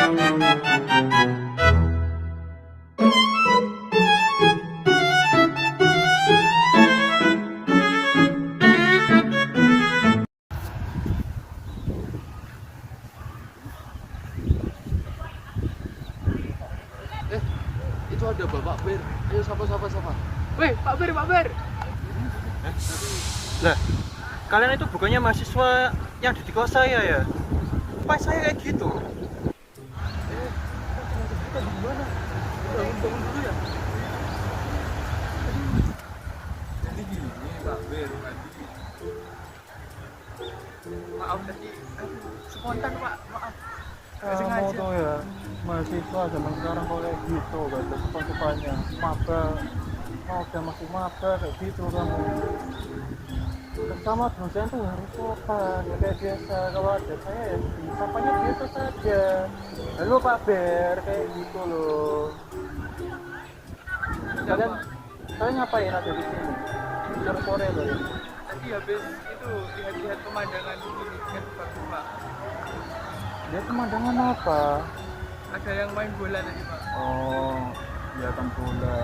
Itu ada Bapak Bir. Ayo sapa. Weh, Pak Bir, Pak Bir. Lah, kalian itu bukannya mahasiswa yang di kelas saya ya? Pas saya kayak gitu. Kita di mana? Bangun dulu ya. Jadi gini, Pak Bir tadi. Maaf tadi, spontan Pak, maaf. Kamu tuh ya, mahasiswa zaman sekarang kok kayak gitu, gak ada sopan-sopannya. Maba, udah masih maba kayak gitu kamu. Sama dosen tuh harus sopan, ya kayak biasa. Kalau ada saya ya sapanya biasa saja. Halo Pak Ber, kayak gitu loh. Kalian ngapain ada di sini? Sore loh ya. Tadi habis itu lihat-lihat pemandangan ini, lihat bagus Pak. Dia pemandangan apa? Ada yang main bola tadi Pak. Oh, ya kan bola.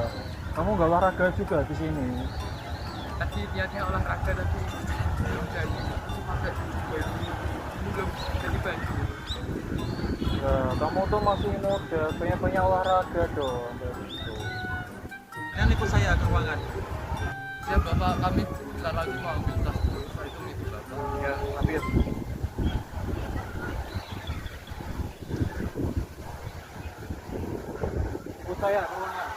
Kamu nggak olahraga juga di sini? Tadi niatnya olahraga tapi belum jadi. Sampai belum jadi baju. Ya, kamu tuh masih muda, banyak-banyak olahraga dong. Gitu. Kalian ikut saya ke ruangan. Siap Bapak, kami bentar lagi mau ambil tas dulu. Saya itu Bapak. Ya, ambil. Ikut saya ke ruangan.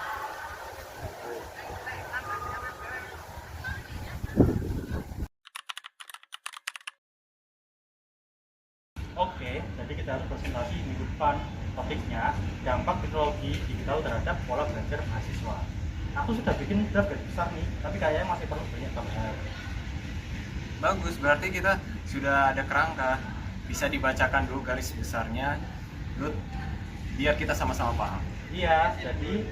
Oke, jadi kita harus presentasi minggu depan. Topiknya dampak teknologi digital terhadap pola belajar mahasiswa. Aku sudah bikin draft garis besar nih, tapi kayaknya masih perlu banyak tambahan. Bagus, berarti kita sudah ada kerangka. Bisa dibacakan dulu garis besarnya, Lut, biar kita sama-sama paham. Iya, jadi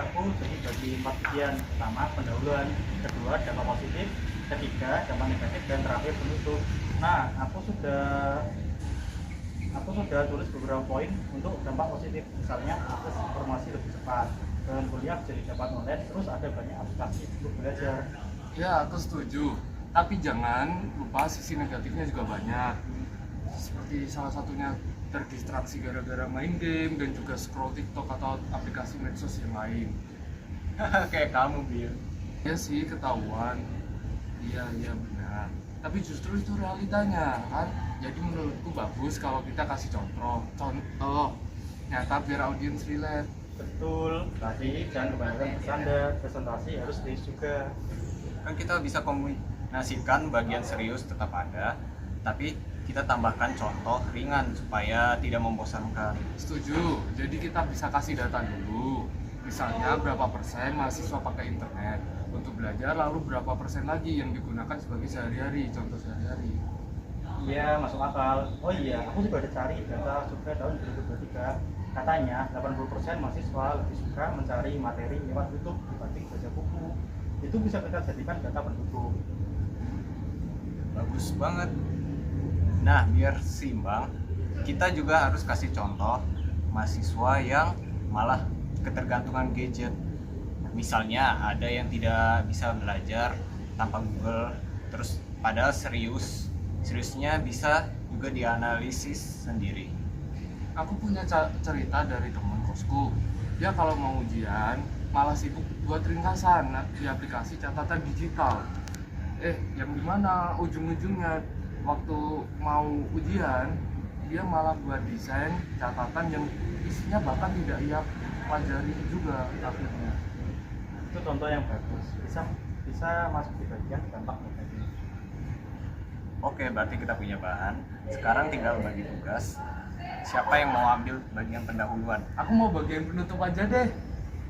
aku bagi 4 bagian. Pertama, pendahuluan, kedua, dampak positif, ketiga, dampak negatif, dan terakhir penutup. Nah, aku sudah tulis beberapa poin untuk dampak positif, misalnya akses informasi lebih cepat, dan kuliah jadi dapat online, terus ada banyak aplikasi untuk belajar. Ya, aku setuju. Tapi jangan lupa sisi negatifnya juga banyak. Seperti salah satunya terdistraksi gara-gara main game dan juga scroll TikTok atau aplikasi medsos yang lain. Kayak kamu, Bil. Ya sih, ketahuan. Iya benar. Tapi justru itu realitanya, kan? Jadi menurutku bagus kalau kita kasih contoh, nyata biar audiens relate. Betul, tapi jangan kebanyakan bercanda, presentasi harus serius juga. Kan kita bisa kombinasikan bagian serius tetap ada, tapi kita tambahkan contoh ringan supaya tidak membosankan. Setuju. Jadi kita bisa kasih data dulu. Misalnya berapa persen mahasiswa pakai internet untuk belajar, lalu berapa persen lagi yang digunakan sebagai sehari-hari, contoh sehari-hari. Iya, masuk akal. Oh iya, aku juga ada cari data survei tahun 2023. Katanya 80% mahasiswa lebih suka mencari materi lewat YouTube dibanding baca buku. Itu bisa kita jadikan data pendukung. Bagus banget. Nah, biar seimbang, kita juga harus kasih contoh mahasiswa yang malah ketergantungan gadget. Misalnya ada yang tidak bisa belajar tanpa Google, terus padahal seriusnya bisa juga dianalisis sendiri. Aku punya cerita dari teman kosku. Dia kalau mau ujian malah sibuk buat ringkasan di aplikasi catatan digital. Yang dimana ujung-ujungnya waktu mau ujian dia malah buat desain catatan yang isinya bahkan tidak ia pelajari juga akhirnya. Itu contoh yang bagus. Bisa masuk di bagian dampak negatif. Oke, berarti kita punya bahan. Sekarang tinggal bagi tugas. Siapa yang mau ambil bagian pendahuluan? Aku mau bagian penutup aja deh,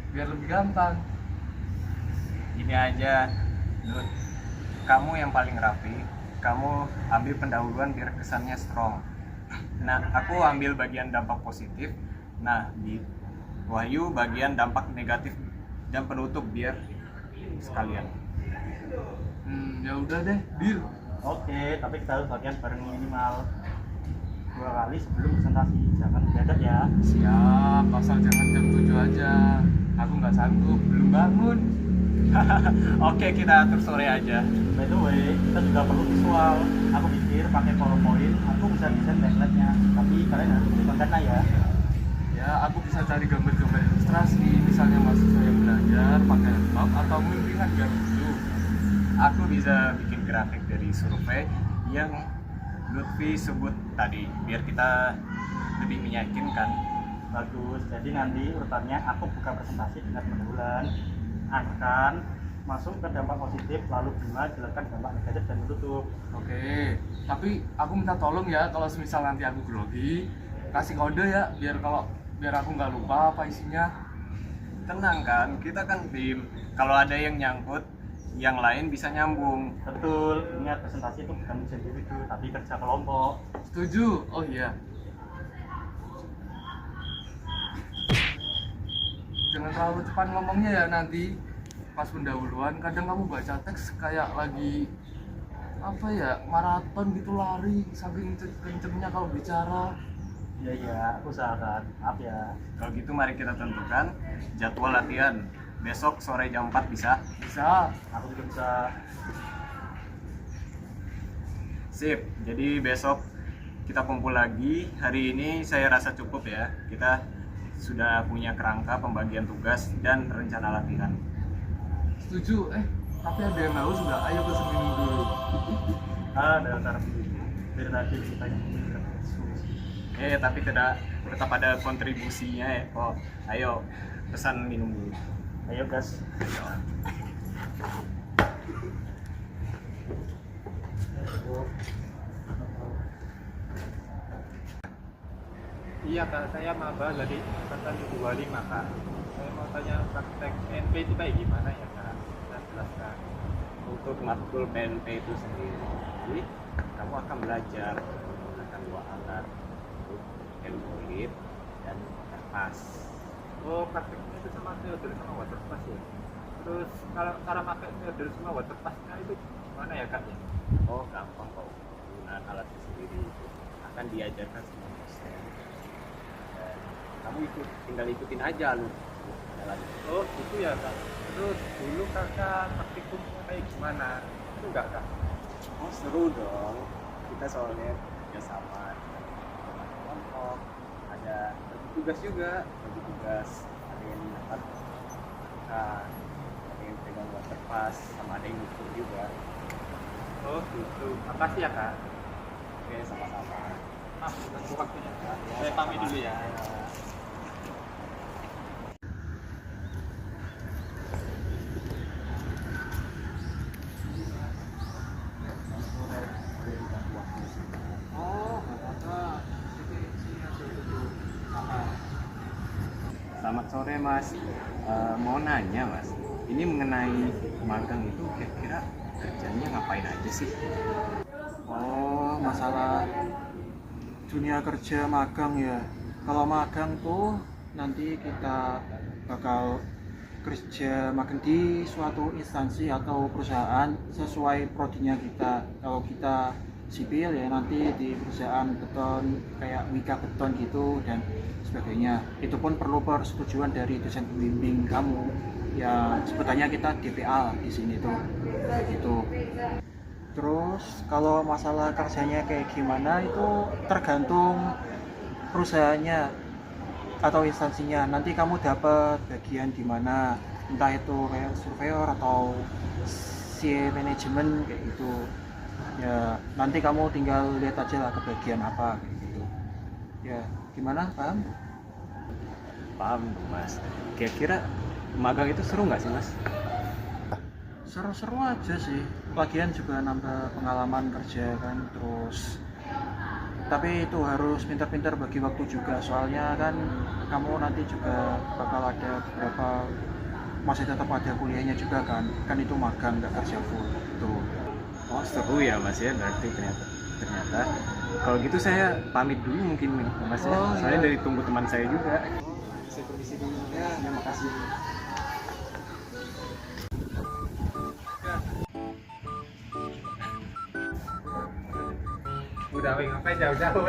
biar lebih gampang. Gini aja, Lut. Kamu yang paling rapi. Kamu ambil pendahuluan biar kesannya strong. Nah, aku ambil bagian dampak positif. Nah, di Wahyu bagian dampak negatif dan penutup biar sekalian. Ya udah deh, deal. Oke, tapi kita harus latihan bareng minimal. 2 kali sebelum presentasi, jangan mendadak ya. Siap, asal jangan jam 7 aja. Aku nggak sanggup, belum bangun. Oke, kita atur sore aja. By the way, kita juga perlu visual. Aku pikir pakai PowerPoint, aku bisa desain template-nya, tapi kalian harus pertimbangkan lah ya. Ya, aku bisa cari gambar-gambar ilustrasi, misalnya mahasiswa yang belajar pakai laptop atau bimbingan biar lucu. Aku bisa bikin grafik dari survei yang Lutfi sebut tadi, biar kita lebih meyakinkan. Bagus, jadi nanti urutannya aku buka presentasi dengan pendahuluan, akan masuk ke dampak positif, lalu Bima jelaskan dampak negatif dan menutup. Oke, tapi aku minta tolong ya kalau semisal nanti aku grogi, kasih kode ya biar aku nggak lupa apa isinya. Tenang kan, kita kan tim. Kalau ada yang nyangkut, yang lain bisa nyambung. Betul, ingat presentasi itu bukan ujian individu, tapi kerja kelompok. Setuju? Oh iya. Jangan terlalu cepat ngomongnya ya nanti pas pendahuluan. Kadang kamu baca teks kayak lagi apa ya, maraton gitu, lari saking kencengnya kalau bicara. Iya, aku usahakan. Maaf ya. Kalau gitu mari kita tentukan jadwal latihan. Besok sore jam 4 bisa? Bisa. Aku juga bisa. Sip, jadi besok kita kumpul lagi. Hari ini saya rasa cukup ya. Kita sudah punya kerangka pembagian tugas dan rencana latihan. Setuju. Tapi ada yang haus nggak? Ayo pesen minum dulu. Dasar dari tadi kita yang Tapi tetap ada kontribusinya ya kok. Ayo pesan minum dulu. ayo gas. Iya kak, saya maba dari angkatan 25 kak. Saya mau tanya praktek NP itu kayak gimana ya kak? Nah, jelaskan. Untuk matkul PNP itu sendiri, kamu akan belajar menggunakan 2 alat, untuk handbolid dan kertas. Oh, prakteknya itu sama Theodor sama waterpass ya? Terus kalau cara pakai Theodor sama waterpassnya itu gimana ya kak? Oh, gampang kok. Penggunaan alatnya sendiri itu akan diajarkan sama dosen. Dan kamu tinggal ikutin aja lu jalannya. Oh, gitu ya kak. Terus dulu kakak praktikumnya kayak gimana? Itu enggak kak? Oh, seru dong. Kita soalnya kerjasama dengan kelompok, ada bagi tugas juga. Bagi tugas ada yang dapat makan, ada yang pegang waterpass, sama ada yang ngukur juga. Oh, gitu. Makasih ya kak. Oke, sama-sama. Maaf, mengganggu waktunya kak. Ya, Saya pamit sama-sama. dulu ya. Oh, Selamat sore Mas. Mau nanya Mas, ini mengenai magang itu kira-kira kerjanya ngapain aja sih? Oh, masalah dunia kerja magang ya. Kalau magang tuh nanti kita bakal kerja magang di suatu instansi atau perusahaan sesuai prodinya kita. Kalau kita sipil ya nanti di perusahaan beton kayak Wika Beton gitu dan sebagainya. Itu pun perlu persetujuan dari dosen pembimbing kamu. Ya sebutannya kita DPA di sini tuh. Gitu. Terus kalau masalah kerjanya kayak gimana itu tergantung perusahaannya atau instansinya. Nanti kamu dapat bagian di mana, entah itu kayak surveyor atau si manajemen kayak gitu. Ya nanti kamu tinggal lihat aja lah ke bagian apa kayak gitu. Ya gimana, paham? Paham dong Mas. Kira-kira magang itu seru nggak sih Mas? Seru-seru aja sih, lagian juga nambah pengalaman kerja kan. Terus tapi itu harus pintar-pintar bagi waktu juga, soalnya kan kamu nanti juga bakal ada beberapa masih tetap ada kuliahnya juga kan itu magang nggak kerja full tuh. Oh seru ya Mas ya, berarti ternyata kalau gitu saya pamit dulu mungkin Mas ya. Oh, Soalnya iya. dari tunggu teman saya juga. Saya permisi dulu ya, terima kasih. Udah, ngapain jauh-jauh?